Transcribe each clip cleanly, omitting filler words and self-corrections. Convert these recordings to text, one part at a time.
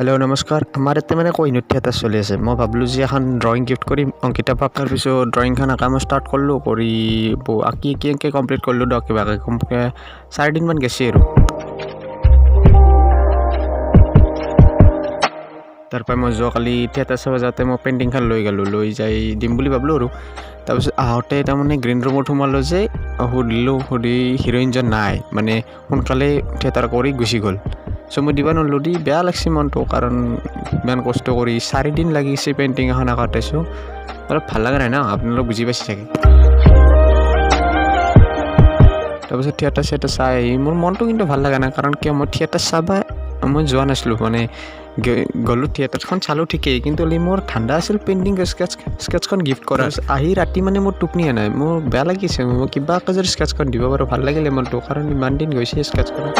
Hello' নমস্কাৰ। আমাৰ ইয়াতে মানে কোহিনুৰ থিয়েটাৰ চলি আছে। মই ভাবিলোঁ যে এখন ড্ৰয়িং গিফ্ট কৰিম অংকিতা বাক। তাৰপিছত ড্ৰয়িংখন আঁকা মই ষ্টাৰ্ট কৰিলোঁ, কৰি আঁকি কমপ্লিট কৰিলোঁ দিয়ক। কিবাকৈ কমকৈ 4 দিনমান গেছে আৰু তাৰপৰা মই যোৱাকালি থিয়েটাৰ চাব যাওঁতে মই পেইণ্টিংখন লৈ গ'লোঁ, লৈ যাই দিম বুলি ভাবিলোঁ আৰু তাৰপিছত আহোঁতে তাৰমানে গ্ৰীণ ৰুমত সোমালোঁ যে সুধি হিৰইনজন নাই, মানে সোনকালে থিয়েটাৰ কৰি গুচি গ'ল। চ' মই দিব নোৱাৰিলোঁ, দি বেয়া লাগিছে মনটো, কাৰণ ইমান কষ্ট কৰি 4 দিন লাগিছে পেইণ্টিং এখন আঁকাতে। চ' অলপ ভাল লগা নাই ন, আপোনালোক বুজি পাইছে চাগে। তাৰপিছত থিয়েটাৰ চাই আহি মোৰ মনটো কিন্তু ভাল লগা নাই, কাৰণ কিয় মই থিয়েটাৰ চাব মই যোৱা নাছিলোঁ। মানে গ'লোঁ থিয়েটাৰখন চালোঁ ঠিকেই, কিন্তু মোৰ ঠাণ্ডা আছিল পেইণ্টিং স্কেটছখন গিফ্ট কৰা। আহি ৰাতি মানে মোৰ টোপনি নাই, মোৰ বেয়া লাগিছে। মই কিবাকৈ যদি স্কেটছখন দিব পাৰোঁ ভাল লাগিলে মনটো, কাৰণ ইমান দিন গৈছে স্কেটছ কৰা।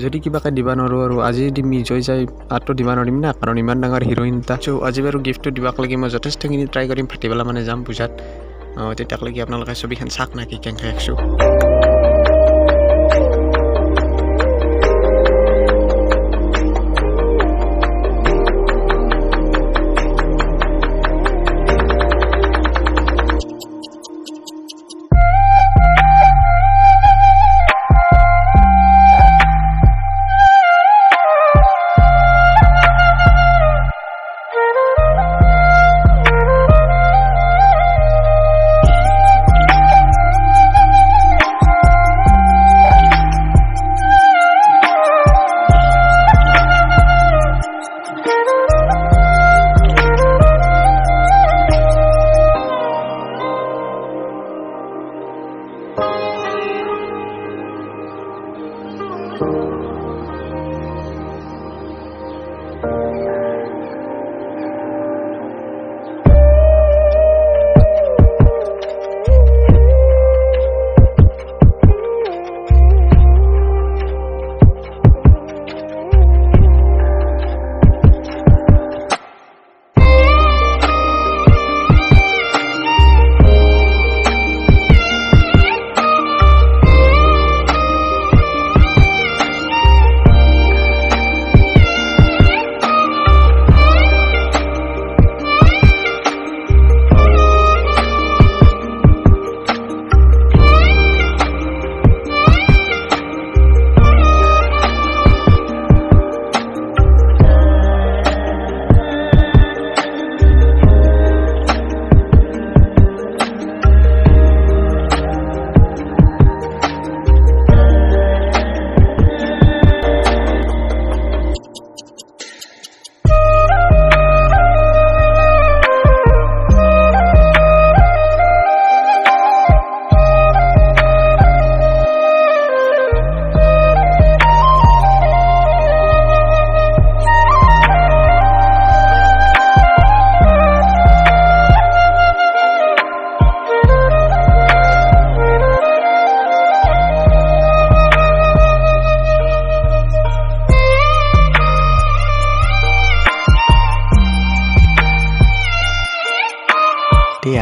যদি কিবাকৈ দিব নোৱাৰোঁ আৰু আজি যদি মিছ হৈ যায় আৰ্টটো দিব নোৱাৰিম না, কাৰণ ইমান ডাঙৰ হিৰইন এটা। চ' আজি বাৰু গিফ্টটো দিবাক লাগি মই যথেষ্টখিনি ট্ৰাই কৰিম। ভাটিবেলা মানে যাম পূজাত, তেতিয়ালৈকে আপোনালোকে ছবিখন চাওক না কি কেনেকৈ আঁকিছোঁ।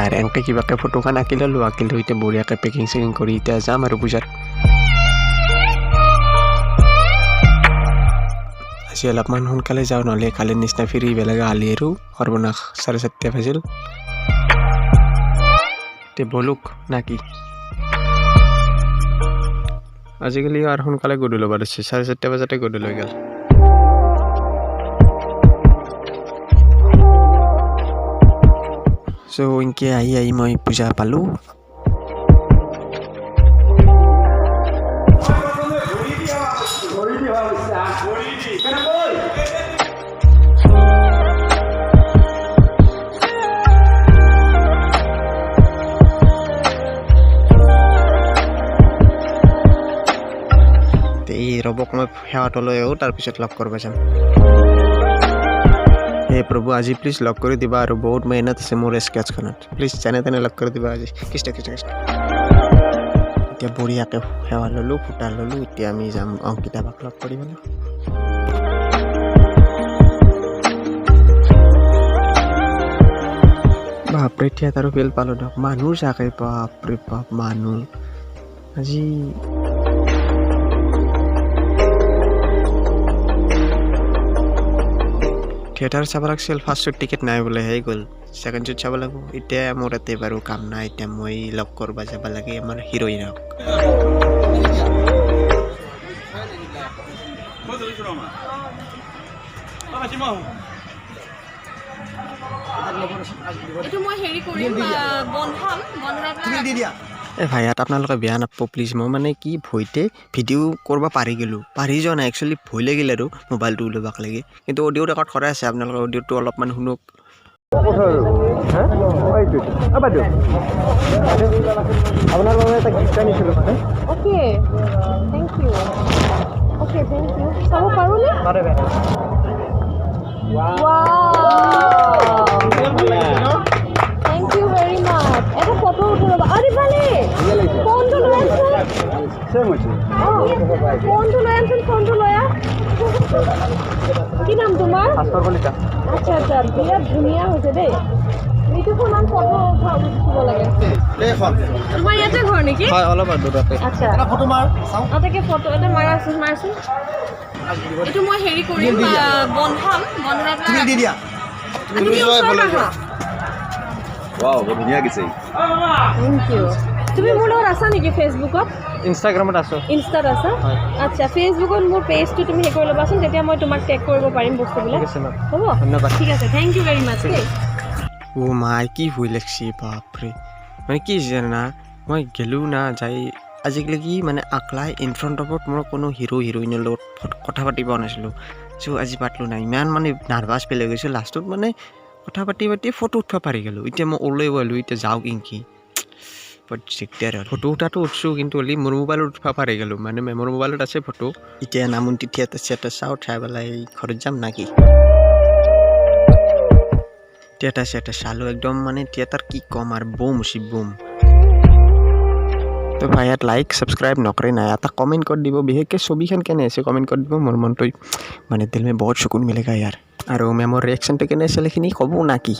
আৰু এনেকৈ কিবাকৈ ফটোখন আঁকি ল'লোঁ, এতিয়া বঢ়িয়াকৈ পেকিং চেকিং কৰি এতিয়া যাম আৰু পূজাত। আজি অলপমান সোনকালে যাওঁ, নহ'লে কালিৰ নিচিনা ফিৰি বেলেগ আলি আৰু সৰ্বনাশ 4:30 বাজিল। এতিয়া বলুক না কি? আজিকালি আৰু সোনকালে গধূলি ল'ব দিছে, 4:30 বজাতে গধূলি হৈ গ'ল। চ' এনেকৈ আহি মই পূজা পালোঁ। এই ৰবক মই সেৱাটো লৈ আহোঁ, তাৰপিছত লগ কৰিব যাম। হে প্ৰভু, আজি প্লিজ লগ কৰি দিবা, আৰু বহুত মেহনত আছে মোৰ স্কেটছখনত। প্লিজ যেনে তেনে লগ কৰি দিবা আজি। কৃষ্ণ। এতিয়া বঢ়িয়াকৈ সেৱা ল'লোঁ, ফুটা ল'লোঁ। এতিয়া আমি যাম অংকিতা বাক লগ কৰিবলৈ। বাপৰে, থিয়েটাৰো ফিল পালোঁ দিয়ক। মানুহ চাগে বাপৰে বাপ, মানুহ আজি থিয়েটাৰ চাব লাগিছিল ফাৰ্ষ্ট শ্ব'ত টিকেট নাই বোলে হৈ গ'ল ছেকেণ্ড শ্ব'ত চাব লাগিব এতিয়া মোৰ ইয়াতে বাৰু কাম নাই এতিয়া মই লগ কৰিব যাব লাগে আমাৰ হিৰ'ইনক এই ভাইয়াত আপোনালোকে বেয়া নাপাব প্লিজ মই মানে কি ভয়তে ভিডিঅ' কৰিব পাৰি গ'লোঁ পাৰি যোৱা নাই একচুৱেলি ভয় লাগিল আৰু মোবাইলটো ওলাবাক লাগে কিন্তু অডিঅ' ৰেকৰ্ড কৰাই আছে আপোনালোকে অডিঅ'টো অলপমান শুনক আপোনাৰ বাবে এটা গিফ্ট আনিছিলোঁ মানে চাব পাৰোঁনে? Thank you very much. এটা ফটো উঠি ল'বা আরে ভালে ফোনটো লৈ আনচোন ফোনটো লৈ আনচোন ফোনটো লৈ আহ কি নাম তোমাৰ ভাস্কৰ কলিতা আচ্ছা আচ্ছা বিৰাট ধুনীয়া হৈছে দেই এইটো ফোনত ফটো উঠিব লাগে তোমাৰ ইয়াতে ঘৰ নেকি হয় অলপ দূৰতে আচ্ছা এটা ফটো মাৰ চাওঁ তাকে ফটো এটা মাৰাচোন এইটো মই হেৰি কৰিম বন্ধাই পেলাই তুমি দি দিয়া তুমি Wow, বহুত ধুনীয়া গিছে থ্যাংক ইউ তুমি মোৰ লগত আছা নেকি ফেচবুকত ইনষ্টাগ্ৰামত আছোঁ ইনষ্টাত আছা আচ্ছা ফেচবুকত মোৰ পেজটো তুমি হে কৰি ল'বাচোন তেতিয়া মই তোমাক টেগ কৰিব পাৰিম বস্তুবিলাক ঠিক আছে মেম হ'ব ধন্যবাদ ঠিক আছে থ্যাংক ইউ ভেৰি মাছ দেই অ' মাই কি ভয় লাগছে বাপৰে মানে কি জানা মই গেলোঁ না যাই আজিকালি কি মানে আকলাই ইন ফ্ৰণ্ট অফত মোৰ কোনো হিৰ' হিৰ'ইনৰ লগত কথা পাতিব নাছিলোঁ চ' আজি পাতলোঁ নাই ইমান মানে নাৰ্ভাছ ফিল হৈ গৈছোঁ লাষ্টত মানে কথা পাতি ফটো উঠিব পাৰি গ'লোঁ এতিয়া মই ওলাই গ'লোঁ এতিয়া যাওঁ কিনকি বাট দিগদাৰ হ'ল ফটো উঠাটো উঠছোঁ কিন্তু হ'লে মোৰ মোবাইলত উঠিব পাৰি গ'লোঁ মানে মেমৰ মোবাইলত আছে ফটো এতিয়া নামনি থিয়েটাৰ চিয়েটাৰ চাওঁ চাই পেলাই ঘৰত যাম নাকি থিয়েটাৰ চিয়েটাৰ চালোঁ একদম মানে থিয়েটাৰ কি ক'ম আৰু বুম হৈছে বুম তো ভাই ইয়াত লাইক ছাবস্ক্ৰাইব নকৰে নাই এটা কমেণ্ট কৰি দিব বিশেষকৈ ছবিখন কেনে আছে কমেণ্ট কৰি দিব মোৰ মনটো মানে দিল মে বহুত চকুন মিলেগা ইয়াৰ আৰু মেমৰ ৰিয়েকশ্যনটো কেনে আছিল সেইখিনি ক'ব নাকি